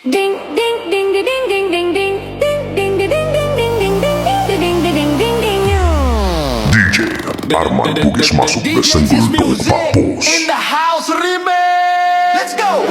Ding ding ding ding ding ding ding ding ding ding ding ding ding ding ding ding ding ding. DJ Armank Bugis masuk ke senggol Pak Bos. In the house remix. Let's go.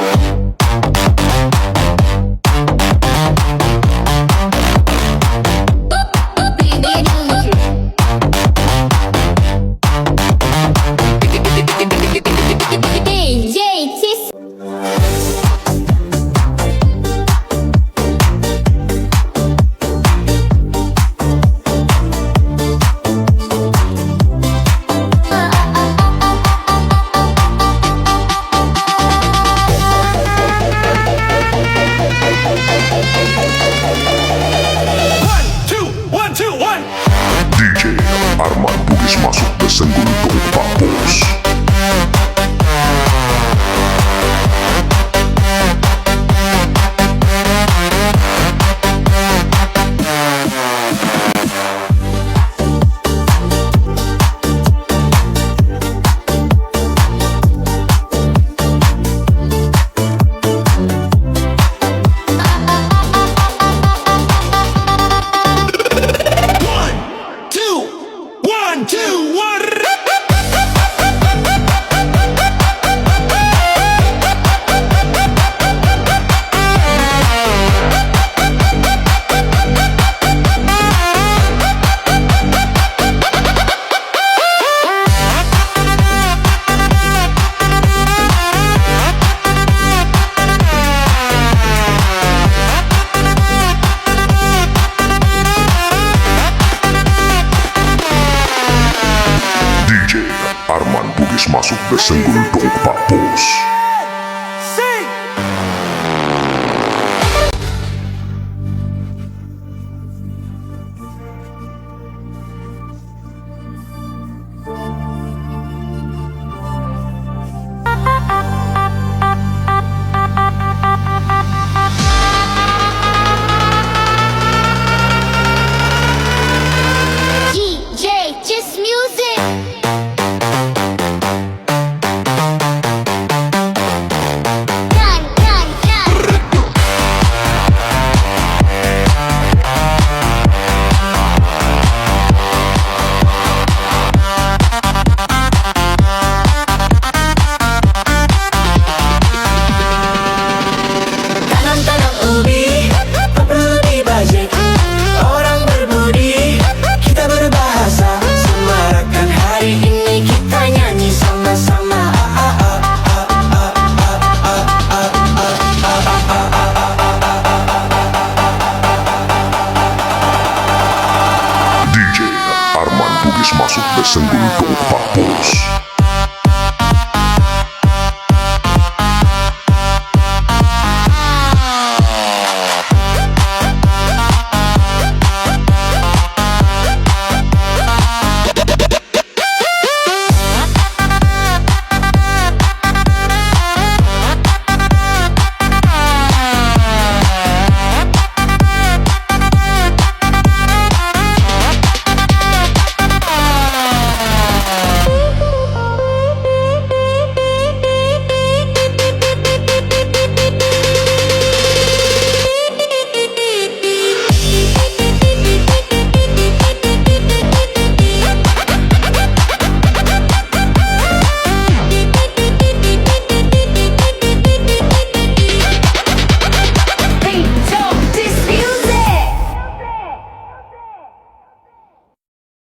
DJ Armank Bugis masuk ke senggol Pak Bos. One, two, one. DJ Armank Bugis masuk ke senggol Pak Bos. Sing. DJ, just music. Done, done, done. Tanam-tanam ubi, tak perlu dibajak. Orang berbudi, kita berbahasa. Semarakkan hari ini, kita nyanyi sama-sama. DJ Armank Bugis masuk ke senggol Pak Bos.